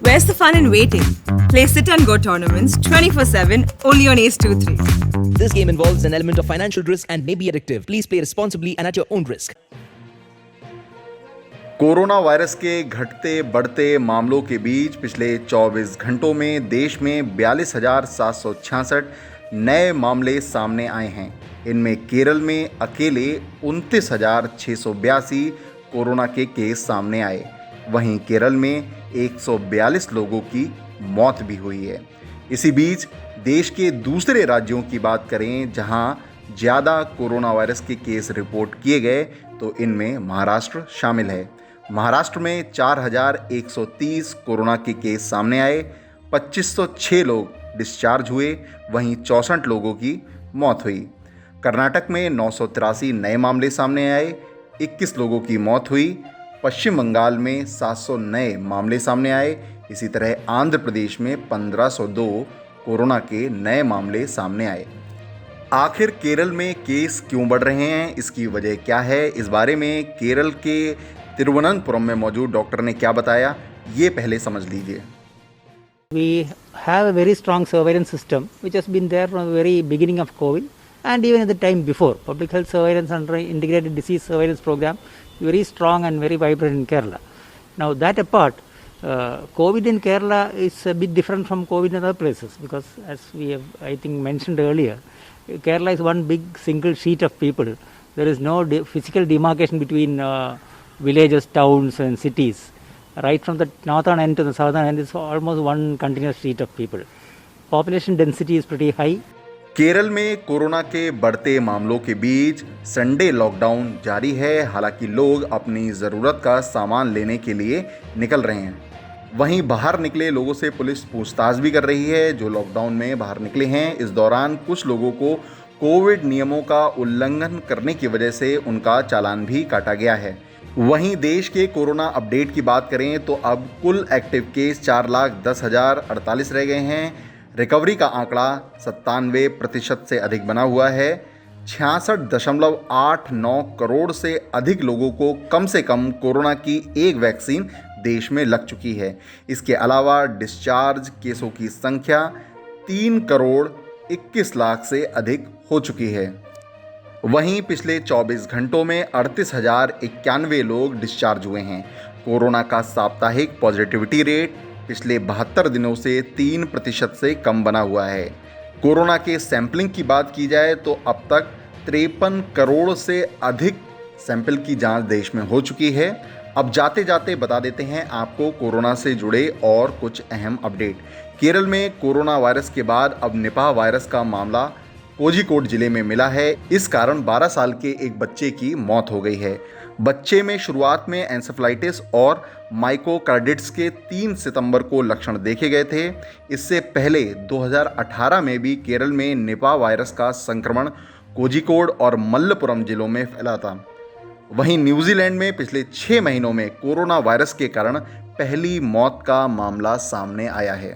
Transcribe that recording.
Where's the fun in waiting? Play Sit and Go tournaments 24/7 only on Ace 2-3. This game involves an element of financial risk and may be addictive. Please play responsibly and at your own risk. Corona virus के घटते बढ़ते मामलों के बीच पिछले 24 घंटों में देश में 42,766 नए मामले सामने आए हैं। इनमें केरल में अकेले 29,682 कोरोना के केस सामने आए। वहीं केरल में 142 लोगों की मौत भी हुई है। इसी बीच देश के दूसरे राज्यों की बात करें जहां ज़्यादा कोरोना वायरस के केस रिपोर्ट किए गए तो इनमें महाराष्ट्र शामिल है। महाराष्ट्र में 4,130 कोरोना के केस सामने आए, 2,506 लोग डिस्चार्ज हुए, वहीं 64 लोगों की मौत हुई। कर्नाटक में 983 नए मामले सामने आए, 21 लोगों की मौत हुई। पश्चिम बंगाल में 700 नए मामले सामने आए। इसी तरह आंध्र प्रदेश में 1,502 कोरोना के नए मामले सामने आए। आखिर केरल में केस क्यों बढ़ रहे हैं, इसकी वजह क्या है, इस बारे में केरल के तिरुवनंतपुरम में मौजूद डॉक्टर ने क्या बताया, ये पहले समझ लीजिए। We have a very strong surveillance system which has been there from the very beginning of COVID and even at the time before. Public health surveillance under integrated disease surveillance program very strong and very vibrant in Kerala. Now that apart, COVID in Kerala is a bit different from COVID in other places because as we have I think mentioned earlier, Kerala is one big single sheet of people. There is no physical demarcation between villages, towns and cities. Right from the northern end to the southern end is almost one continuous sheet of people. Population density is pretty high. Kerala में corona के बढ़ते मामलों के बीच Sunday lockdown जारी है। हालांकि लोग अपनी ज़रूरत का सामान लेने के लिए निकल रहे हैं। वहीं बाहर निकले लोगों से पुलिस पूछताछ भी कर रही है। जो लॉकडाउन में बाहर निकले हैं, इस दौरान कुछ लोगों को कोविड नियमों का उल्लंघन करने की वजह से उनका चालान भी काटा गया है। वहीं देश के कोरोना अपडेट की बात करें तो अब कुल एक्टिव केस 4,10,048 रह गए हैं। रिकवरी का आंकड़ा 97% से अधिक बना हुआ है। 66.89 करोड़ से अधिक लोगों को कम से कम कोरोना की एक वैक्सीन देश में लग चुकी है। इसके अलावा डिस्चार्ज केसों की संख्या 3 करोड़ 21 लाख से अधिक हो चुकी है। वहीं पिछले 24 घंटों में 38,091 लोग डिस्चार्ज हुए हैं। कोरोना का साप्ताहिक पॉजिटिविटी रेट पिछले 72 दिनों से 3% से कम बना हुआ है। कोरोना के सैंपलिंग की बात की जाए तो अब तक 53 करोड़ से अधिक सैंपल की जांच देश में हो चुकी है। अब जाते जाते बता देते हैं आपको कोरोना से जुड़े और कुछ अहम अपडेट। केरल में कोरोना वायरस के बाद अब निपाह वायरस का मामला कोझिकोड जिले में मिला है। इस कारण 12 साल के एक बच्चे की मौत हो गई है। बच्चे में शुरुआत में एंसेफेलाइटिस और माइकोकार्डिटिस के 3 सितंबर को लक्षण देखे गए थे। इससे पहले 2018 में भी केरल में निपाह वायरस का संक्रमण कोझिकोड और मल्लपुरम जिलों में फैला था। वहीं न्यूजीलैंड में पिछले 6 महीनों में कोरोना वायरस के कारण पहली मौत का मामला सामने आया है।